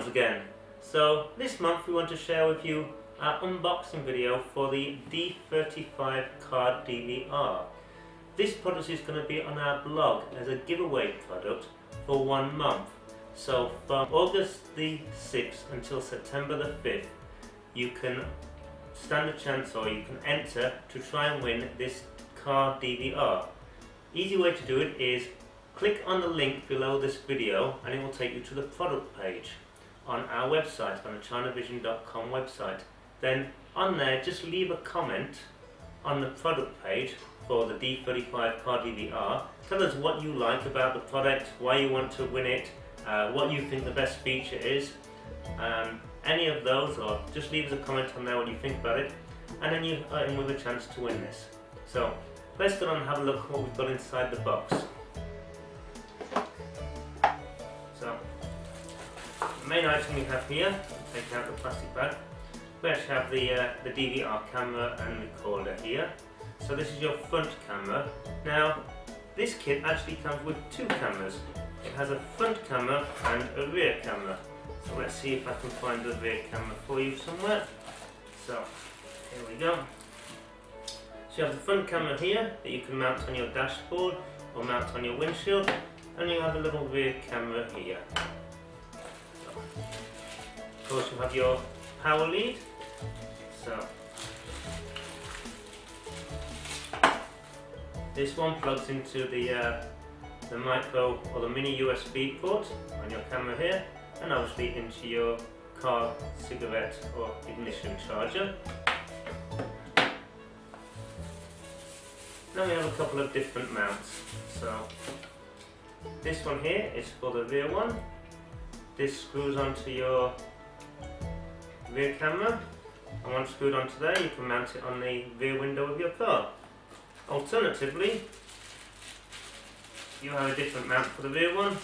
once again. So this month we want to share with you our unboxing video for the D35 card DVR. This product is going to be on our blog as a giveaway product for 1 month. So from August the 6th until September the 5th you can stand a chance, or you can enter to try and win this card DVR. Easy way to do it is click on the link below this video and it will take you to the product page on our website, on the chinavision.com website. Then on there just leave a comment on the product page for the D35 card DVR. Tell us what you like about the product, why you want to win it, what you think the best feature is, any of those, or just leave us a comment on there what you think about it, and then you are in with a chance to win this. So let's go on and have a look at what we've got inside the box. So the main item we have here, take out the plastic bag, we actually have the DVR camera and recorder here. So this is your front camera. Now this kit actually comes with 2 cameras. It has a front camera and a rear camera. So let's see if I can find the rear camera for you somewhere. So here we go. So you have the front camera here that you can mount on your dashboard or mount on your windshield, and you have a little rear camera here. So, of course you have your power lead. So this one plugs into the micro or the mini USB port on your camera here, and obviously into your car cigarette or ignition charger. Now we have a couple of different mounts. So this one here is for the rear one. This screws onto your rear camera, and once screwed onto there you can mount it on the rear window of your car. Alternatively, you have a different mount for the rear one.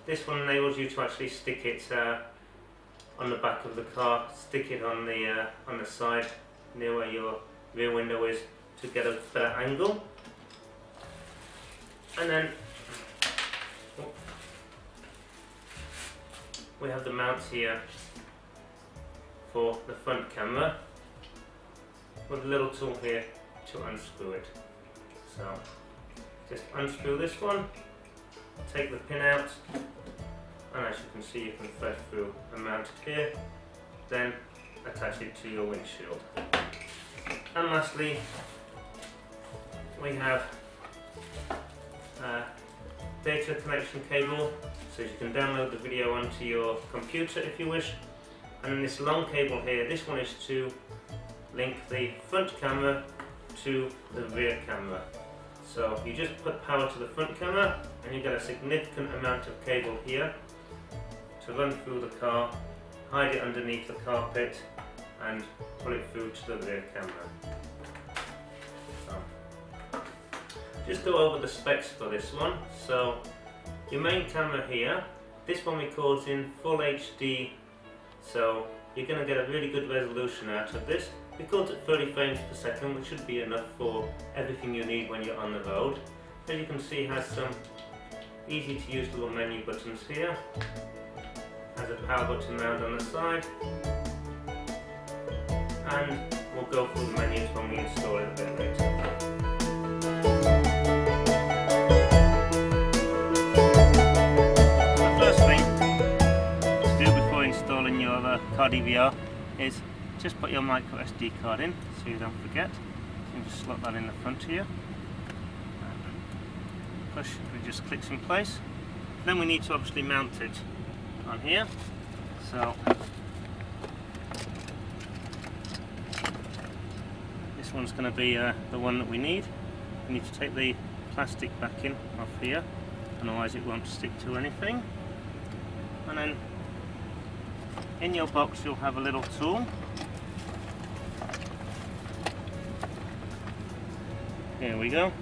This one enables you to actually stick it on the back of the car, stick it on the side near where your rear window is to get a better angle. And then we have the mounts here for the front camera with a little tool here to unscrew it. So just unscrew this one, take the pin out, and as you can see you can thread through and mount it here, then attach it to your windshield. And lastly we have a data connection cable, so you can download the video onto your computer if you wish. And then this long cable here, this one is to link the front camera to the rear camera. So you just put power to the front camera and you get a significant amount of cable here to run through the car, hide it underneath the carpet and pull it through to the rear camera. So just go over the specs for this one. So your main camera here, this one records in full HD, so you're going to get a really good resolution out of this. Records at 30 frames per second, which should be enough for everything you need when you're on the road. As you can see, it has some easy to use little menu buttons here. Has a power button mounted on the side, and we'll go through the menus when we install it a bit later. The first thing to do before installing your card DVR is just put your micro SD card in so you don't forget. You can just slot that in the front here. Push, it just clicks in place. Then we need to obviously mount it on here. So this one's going to be the one that we need. We need to take the plastic backing off here, otherwise it won't stick to anything. And then in your box you'll have a little tool. Here we go.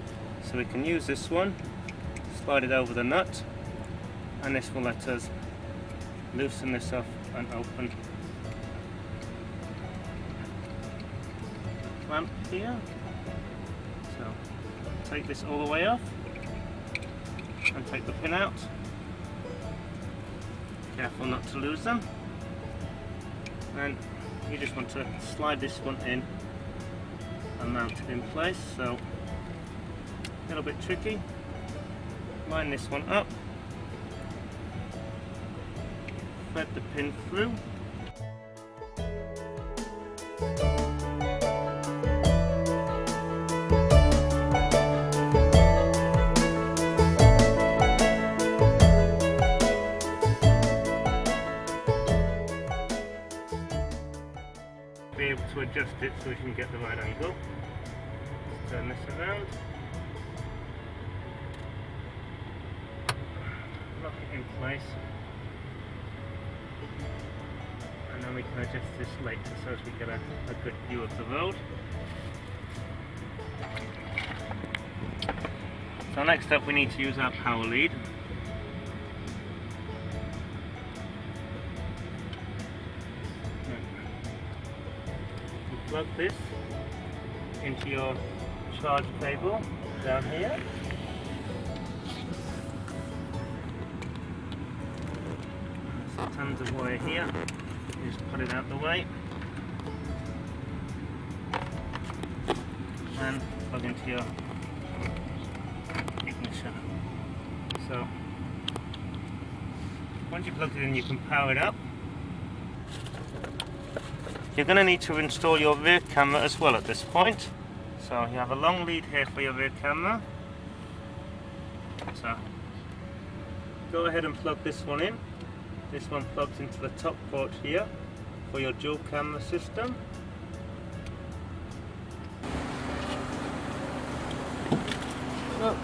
So we can use this one, slide it over the nut, and this will let us loosen this off and open the clamp here. So take this all the way off and take the pin out. Careful not to lose them. And you just want to slide this one in and mount it in place. So a little bit tricky. Line this one up. Thread the pin through. Be able to adjust it so we can get the right angle. Let's turn this around. Lock it in place. And then we can adjust this later so as we get a good view of the road. So next up we need to use our power lead. Plug this into your charge cable down here. There's tons of wire here. You just put it out the way and plug into your ignition. So once you plug it in, you can power it up. You're going to need to install your rear camera as well at this point. So you have a long lead here for your rear camera. So go ahead and plug this one in. This one plugs into the top port here for your dual camera system. Oh.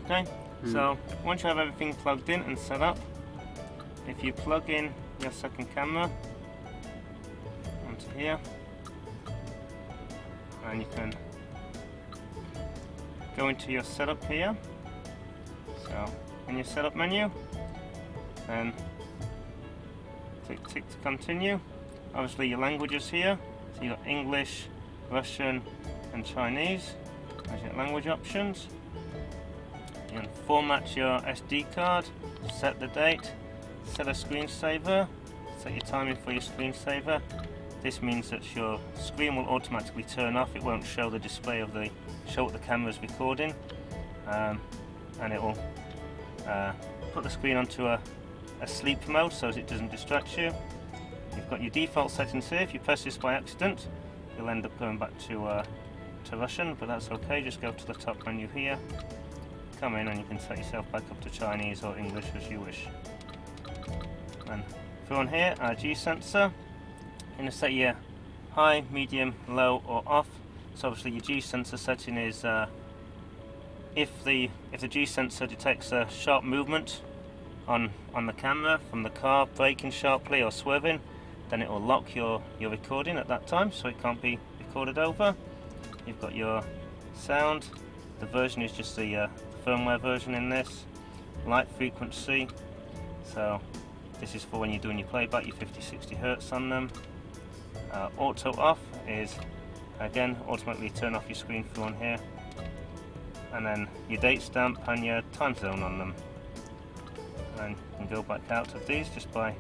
Okay, so once you have everything plugged in and set up, if you plug in your second camera onto here, and you can go into your setup here. So in your setup menu, then tick to continue. Obviously your languages here, so you've got English, Russian and Chinese as your language options. You can format your SD card, set the date, set a screensaver, set your timing for your screensaver. This means that your screen will automatically turn off. It won't show the display of show what the camera is recording, and it will put the screen onto a sleep mode so as it doesn't distract you. You've got your default settings here. If you press this by accident, you'll end up going back to Russian, but that's okay. Just go to the top menu here, come in, and you can set yourself back up to Chinese or English as you wish. And through on here, our G sensor. You're going to set your high, medium, low or off. So obviously your G sensor setting is if the G sensor detects a sharp movement on the camera from the car braking sharply or swerving, then it will lock your recording at that time, so it can't be recorded over. You've got your sound. The version is just the firmware version in this. Light frequency, so this is for when you're doing your playback, your 50-60 Hz on them. Auto off is, again, automatically turn off your screen through on here. And then your date stamp and your time zone on them. And you can go back out of these just by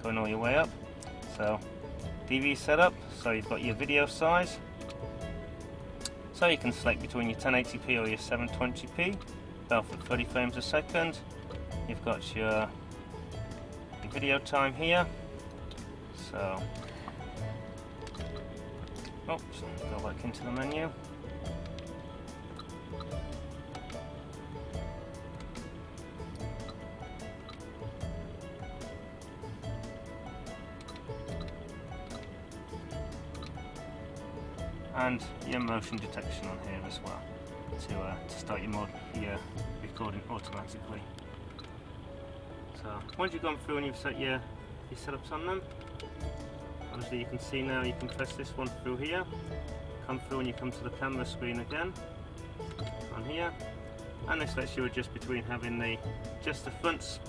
going all your way up. So DV setup, so you've got your video size. So you can select between your 1080p or your 720p, both at 30 frames a second. You've got your video time here. So, oops, go back into the menu. And your motion detection on here as well. to start your recording automatically. So once you've gone through and you've set your setups on them, obviously you can see now you can press this one through here, come through and you come to the camera screen again on here, and this lets you adjust between having just the front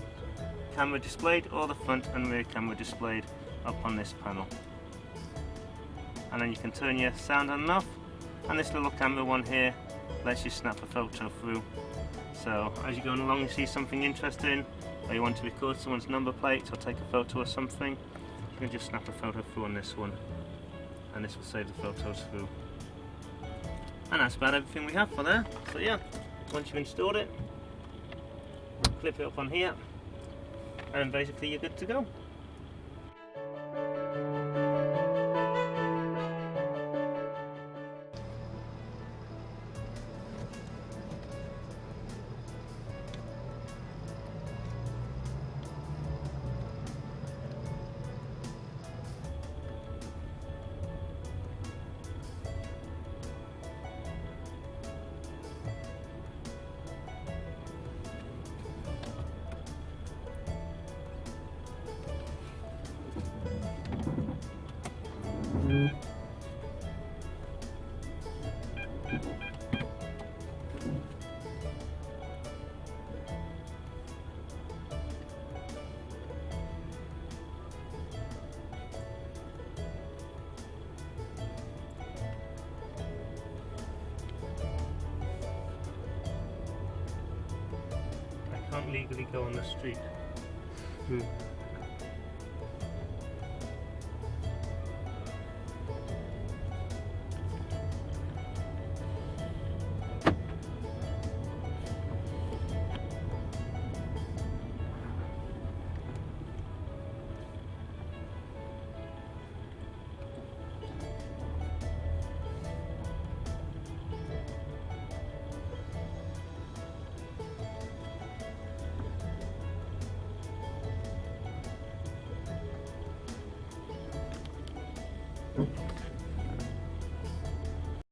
camera displayed or the front and rear camera displayed up on this panel. And then you can turn your sound on and off, and this little camera one here lets you snap a photo through. So as you're going along, you see something interesting, or you want to record someone's number plate or take a photo or something, you can just snap a photo through on this one, and this will save the photos through. And that's about everything we have for there. So yeah, once you've installed it, clip it up on here, and basically you're good to go. Can't legally go on the street.